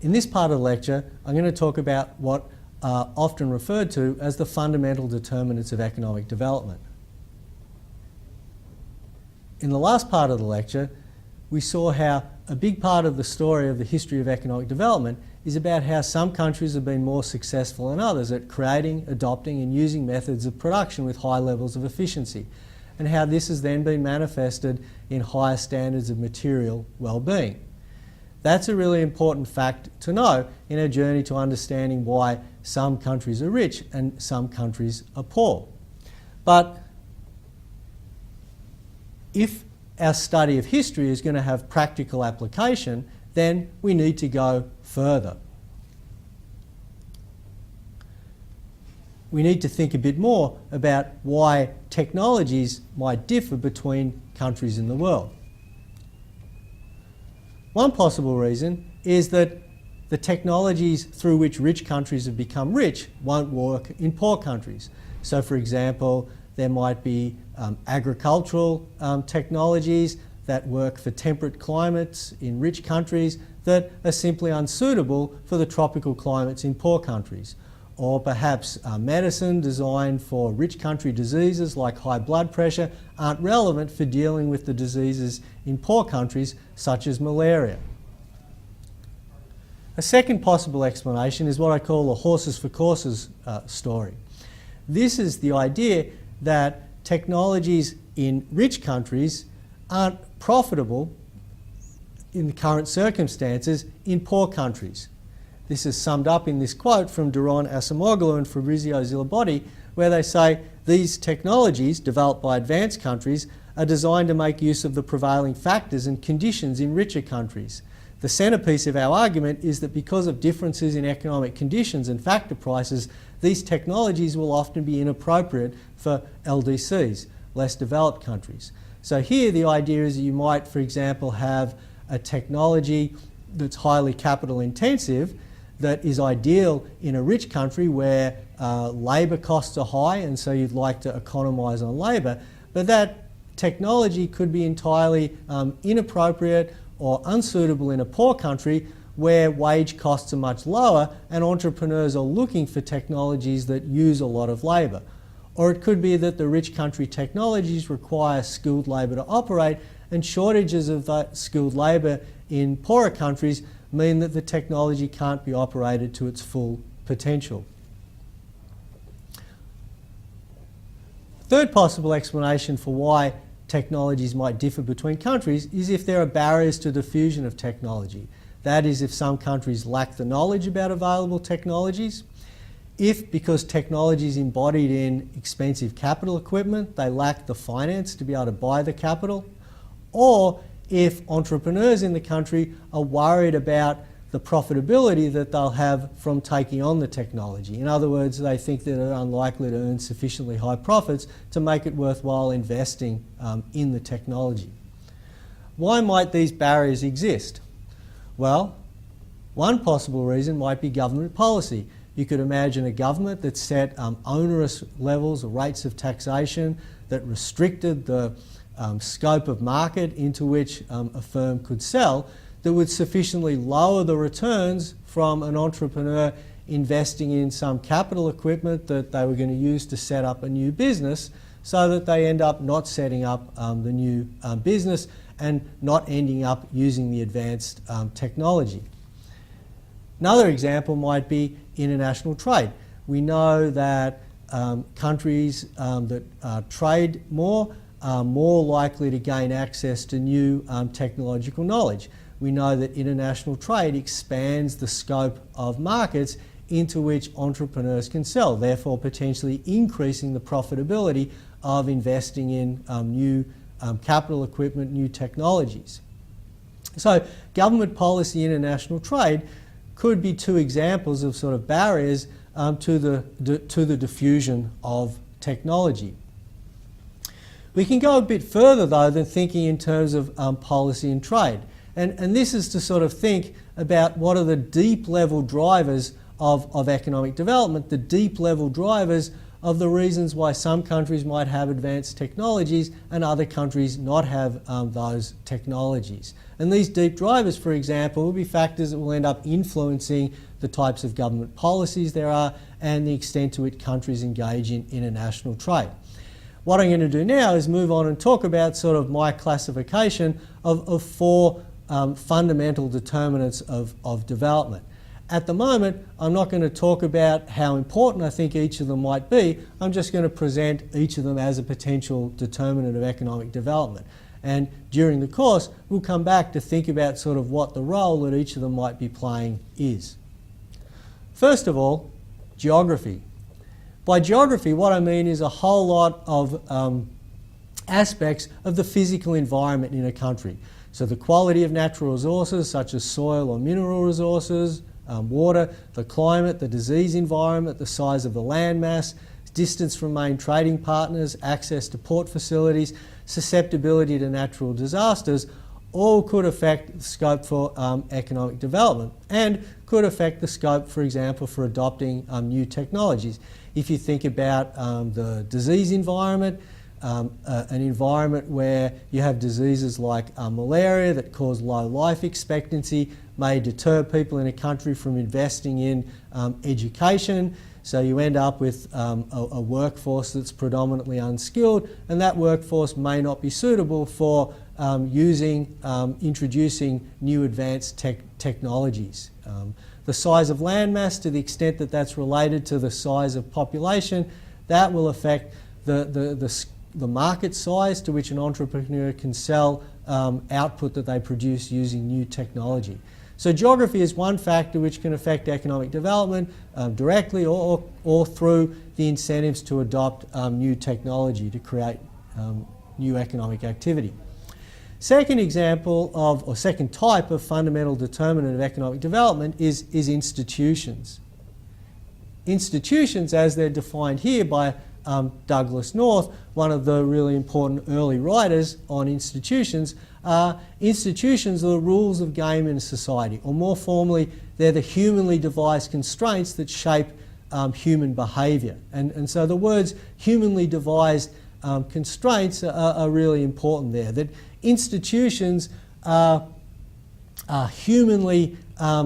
In this part of the lecture, I'm going to talk about what are often referred to as the fundamental determinants of economic development. In the last part of the lecture, we saw how a big part of the story of the history of economic development is about how some countries have been more successful than others at creating, adopting and using methods of production with high levels of efficiency, and how this has then been manifested in higher standards of material well-being. That's a really important fact to know in our journey to understanding why some countries are rich and some countries are poor. But if our study of history is going to have practical application, then we need to go further. We need to think a bit more about why technologies might differ between countries in the world. One possible reason is that the technologies through which rich countries have become rich won't work in poor countries. So, for example, there might be agricultural technologies that work for temperate climates in rich countries that are simply unsuitable for the tropical climates in poor countries. Or perhaps medicine designed for rich country diseases like high blood pressure aren't relevant for dealing with the diseases in poor countries such as malaria. A second possible explanation is what I call the horses for courses story. This is the idea that technologies in rich countries aren't profitable in the current circumstances in poor countries. This is summed up in this quote from Duron Acemoglu and Fabrizio Zilibotti, where they say these technologies developed by advanced countries are designed to make use of the prevailing factors and conditions in richer countries. The centrepiece of our argument is that because of differences in economic conditions and factor prices, these technologies will often be inappropriate for LDCs, less developed countries. So here the idea is that you might, for example, have a technology that's highly capital intensive that is ideal in a rich country where labour costs are high and so you'd like to economise on labour, but that technology could be entirely inappropriate or unsuitable in a poor country where wage costs are much lower and entrepreneurs are looking for technologies that use a lot of labour. Or it could be that the rich country technologies require skilled labour to operate, and shortages of that skilled labour in poorer countries mean that the technology can't be operated to its full potential. Third possible explanation for why technologies might differ between countries is if there are barriers to diffusion of technology. That is, if some countries lack the knowledge about available technologies, if because technology is embodied in expensive capital equipment, they lack the finance to be able to buy the capital, or if entrepreneurs in the country are worried about the profitability that they'll have from taking on the technology. In other words, they think that they're unlikely to earn sufficiently high profits to make it worthwhile investing in the technology. Why might these barriers exist? Well, one possible reason might be government policy. You could imagine a government that set onerous levels or rates of taxation that restricted the scope of market into which a firm could sell, that would sufficiently lower the returns from an entrepreneur investing in some capital equipment that they were going to use to set up a new business, so that they end up not setting up the new business and not ending up using the advanced technology. Another example might be international trade. We know that countries that trade more are more likely to gain access to new technological knowledge. We know that international trade expands the scope of markets into which entrepreneurs can sell, therefore potentially increasing the profitability of investing in new capital equipment, new technologies. So government policy, international trade could be two examples of sort of barriers to the diffusion of technology. We can go a bit further though than thinking in terms of policy and trade. And this is to sort of think about what are the deep level drivers of economic development, the deep level drivers of the reasons why some countries might have advanced technologies and other countries not have those technologies. And these deep drivers, for example, will be factors that will end up influencing the types of government policies there are and the extent to which countries engage in international trade. What I'm going to do now is move on and talk about sort of my classification of four fundamental determinants of development. At the moment, I'm not going to talk about how important I think each of them might be. I'm just going to present each of them as a potential determinant of economic development. And during the course, we'll come back to think about sort of what the role that each of them might be playing is. First of all, geography. By geography, what I mean is a whole lot of aspects of the physical environment in a country. So the quality of natural resources such as soil or mineral resources, water, the climate, the disease environment, the size of the landmass, distance from main trading partners, access to port facilities, susceptibility to natural disasters, all could affect the scope for economic development and could affect the scope, for example, for adopting new technologies. If you think about the disease environment, an environment where you have diseases like malaria that cause low life expectancy may deter people in a country from investing in education. So you end up with a workforce that's predominantly unskilled, and that workforce may not be suitable for introducing new advanced technologies. The size of landmass, to the extent that that's related to the size of population, that will affect the market size to which an entrepreneur can sell output that they produce using new technology. So geography is one factor which can affect economic development directly or through the incentives to adopt new technology to create new economic activity. Second example of, or second type of fundamental determinant of economic development is institutions. Institutions, as they're defined here by Douglas North, one of the really important early writers on institutions, institutions are the rules of game in a society, or more formally, they're the humanly devised constraints that shape human behaviour. And so the words humanly devised constraints are really important there, that institutions are humanly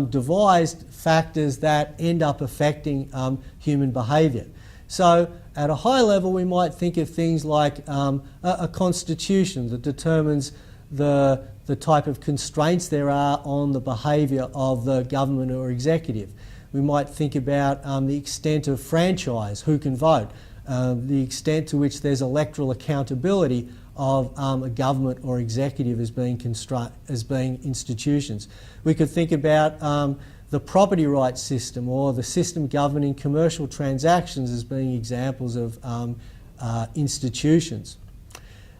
devised factors that end up affecting human behaviour. So at a high level, we might think of things like a constitution that determines the type of constraints there are on the behaviour of the government or executive. We might think about the extent of franchise, who can vote, the extent to which there's electoral accountability of a government or executive as being institutions. We could think about the property rights system or the system governing commercial transactions as being examples of institutions.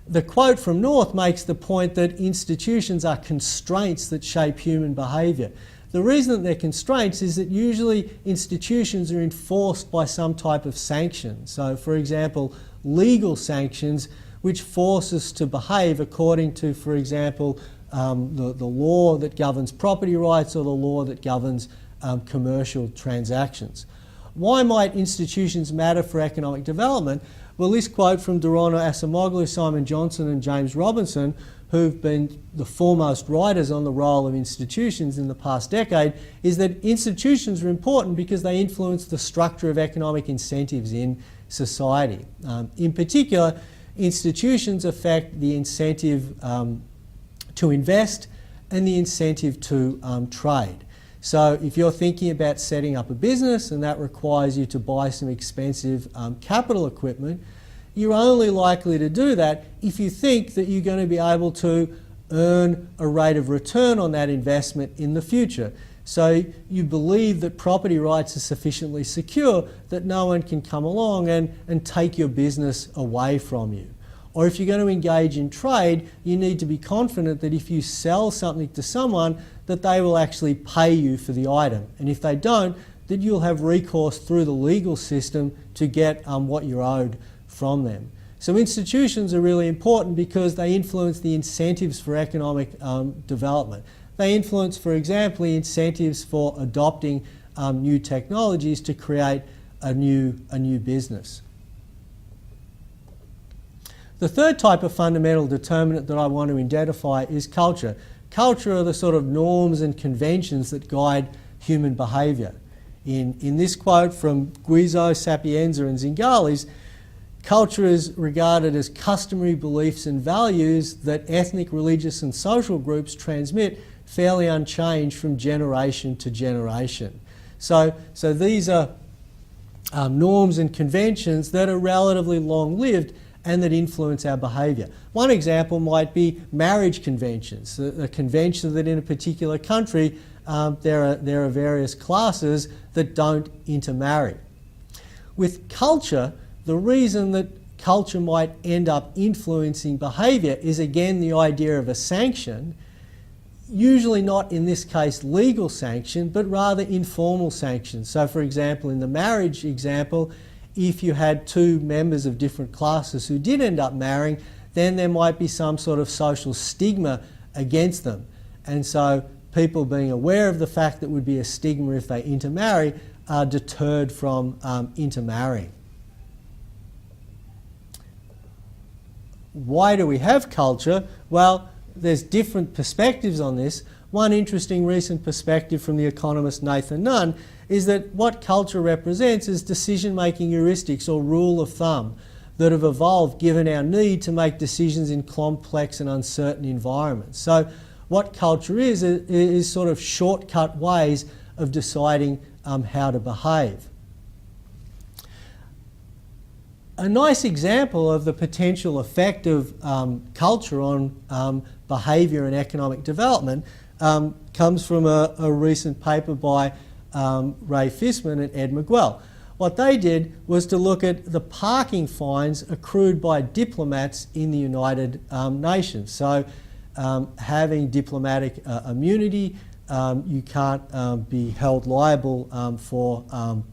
The quote from North makes the point that institutions are constraints that shape human behaviour. The reason that they're constraints is that usually institutions are enforced by some type of sanction. So, for example, legal sanctions which force us to behave according to, for example, the law that governs property rights or the law that governs commercial transactions. Why might institutions matter for economic development? Well, this quote from Dorono Acemoglu, Simon Johnson and James Robinson, who've been the foremost writers on the role of institutions in the past decade, is that institutions are important because they influence the structure of economic incentives in society. In particular, institutions affect the incentive to invest and the incentive to trade. So if you're thinking about setting up a business and that requires you to buy some expensive capital equipment, you're only likely to do that if you think that you're going to be able to earn a rate of return on that investment in the future. So you believe that property rights are sufficiently secure that no one can come along and take your business away from you. Or if you're going to engage in trade, you need to be confident that if you sell something to someone, that they will actually pay you for the item. And if they don't, that you'll have recourse through the legal system to get what you're owed from them. So institutions are really important because they influence the incentives for economic development. They influence, for example, the incentives for adopting new technologies to create a new business. The third type of fundamental determinant that I want to identify is culture. Culture are the sort of norms and conventions that guide human behaviour. In this quote from Guizzo, Sapienza and Zingales, culture is regarded as customary beliefs and values that ethnic, religious and social groups transmit fairly unchanged from generation to generation. So these are norms and conventions that are relatively long-lived and that influence our behaviour. One example might be marriage conventions. A convention that in a particular country there are various classes that don't intermarry. With culture, the reason that culture might end up influencing behaviour is again the idea of a sanction, usually not in this case legal sanction, but rather informal sanction. So for example, in the marriage example, if you had two members of different classes who did end up marrying, then there might be some sort of social stigma against them. And so people being aware of the fact that would be a stigma if they intermarry are deterred from intermarrying. Why do we have culture? Well, there's different perspectives on this. One interesting recent perspective from the economist Nathan Nunn is that what culture represents is decision-making heuristics or rule of thumb that have evolved given our need to make decisions in complex and uncertain environments. So what culture is sort of shortcut ways of deciding how to behave. A nice example of the potential effect of culture on behaviour and economic development comes from a recent paper by Ray Fisman and Ed Miguel. What they did was to look at the parking fines accrued by diplomats in the United Nations. So having diplomatic immunity, you can't be held liable for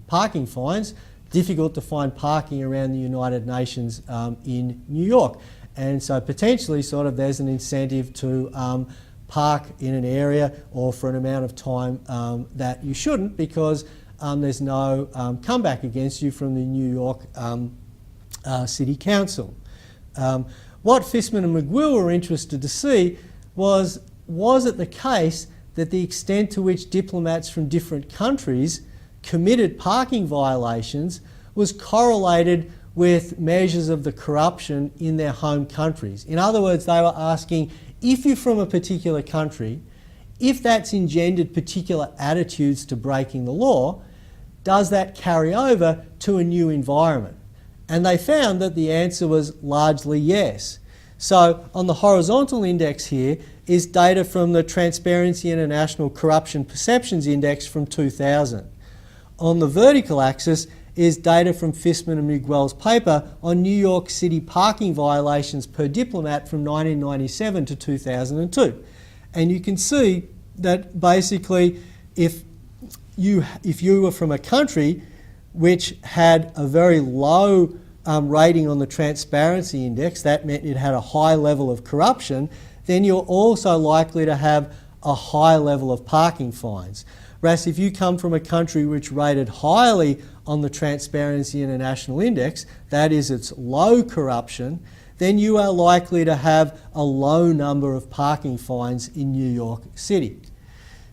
parking fines. Difficult to find parking around the United Nations in New York. And so potentially sort of there's an incentive to park in an area or for an amount of time that you shouldn't, because there's no comeback against you from the New York City Council. What Fisman and McGill were interested to see was it the case that the extent to which diplomats from different countries committed parking violations was correlated with measures of the corruption in their home countries. In other words, they were asking, if you're from a particular country, if that's engendered particular attitudes to breaking the law, does that carry over to a new environment? And they found that the answer was largely yes. So on the horizontal index here is data from the Transparency International Corruption Perceptions Index from 2000. On the vertical axis is data from Fisman and Miguel's paper on New York City parking violations per diplomat from 1997 to 2002. And you can see that basically if you were from a country which had a very low rating on the Transparency Index, that meant it had a high level of corruption, then you're also likely to have a high level of parking fines. Whereas if you come from a country which rated highly on the Transparency International Index, that is its low corruption, then you are likely to have a low number of parking fines in New York City.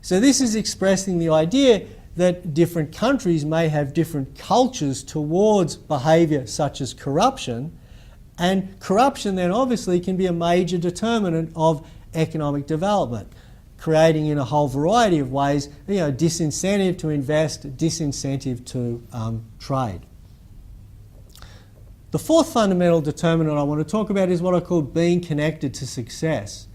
So this is expressing the idea that different countries may have different cultures towards behaviour such as corruption, and corruption then obviously can be a major determinant of economic development, creating in a whole variety of ways, disincentive to invest, disincentive to trade. The fourth fundamental determinant I want to talk about is what I call being connected to success.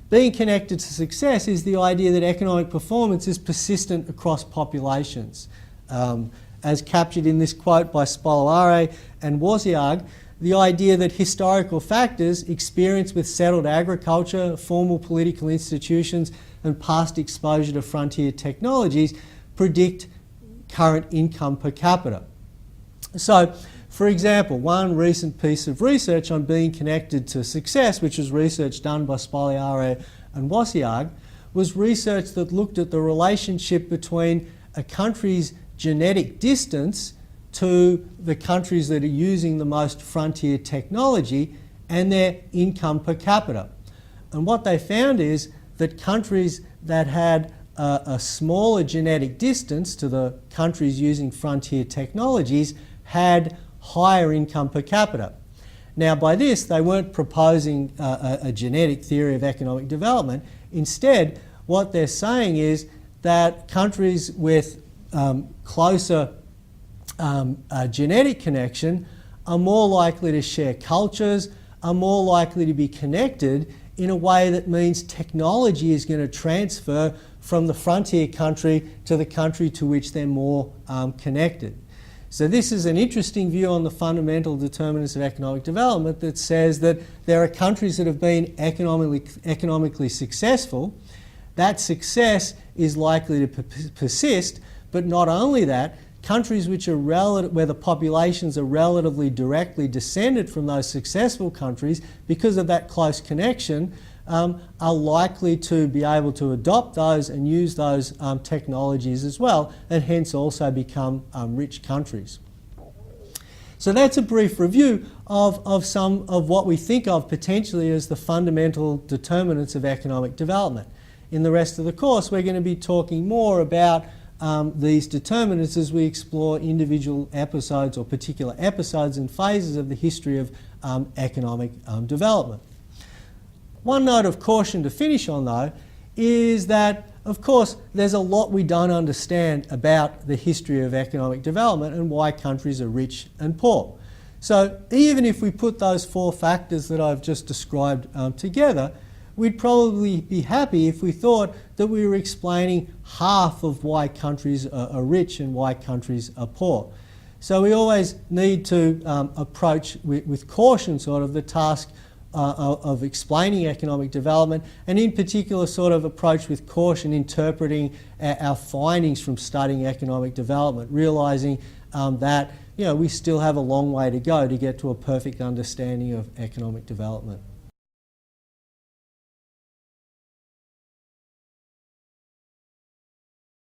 Being connected to success is the idea that economic performance is persistent across populations. As captured in this quote by Spolare and Wozniak, the idea that historical factors, experience with settled agriculture, formal political institutions, and past exposure to frontier technologies predict current income per capita. So, for example, one recent piece of research on being connected to success, which was research done by Spolare and Wozniak, was research that looked at the relationship between a country's genetic distance to the countries that are using the most frontier technology and their income per capita. And what they found is that countries that had a smaller genetic distance to the countries using frontier technologies had higher income per capita. Now, by this, they weren't proposing a genetic theory of economic development. Instead, what they're saying is that countries with closer genetic connection are more likely to share cultures, are more likely to be connected in a way that means technology is going to transfer from the frontier country to the country to which they're more connected. So this is an interesting view on the fundamental determinants of economic development that says that there are countries that have been economically successful. That success is likely to persist, but not only that, countries which are where the populations are relatively directly descended from those successful countries, because of that close connection, are likely to be able to adopt those and use those technologies as well, and hence also become rich countries. So that's a brief review of some of what we think of potentially as the fundamental determinants of economic development. In the rest of the course, we're going to be talking more about these determinants as we explore individual episodes or particular episodes and phases of the history of economic development. One note of caution to finish on, though, is that, of course, there's a lot we don't understand about the history of economic development and why countries are rich and poor. So even if we put those four factors that I've just described together, we'd probably be happy if we thought that we were explaining half of why countries are rich and why countries are poor. So we always need to approach with caution sort of the task of explaining economic development, and in particular sort of approach with caution interpreting our findings from studying economic development, realising that we still have a long way to go to get to a perfect understanding of economic development.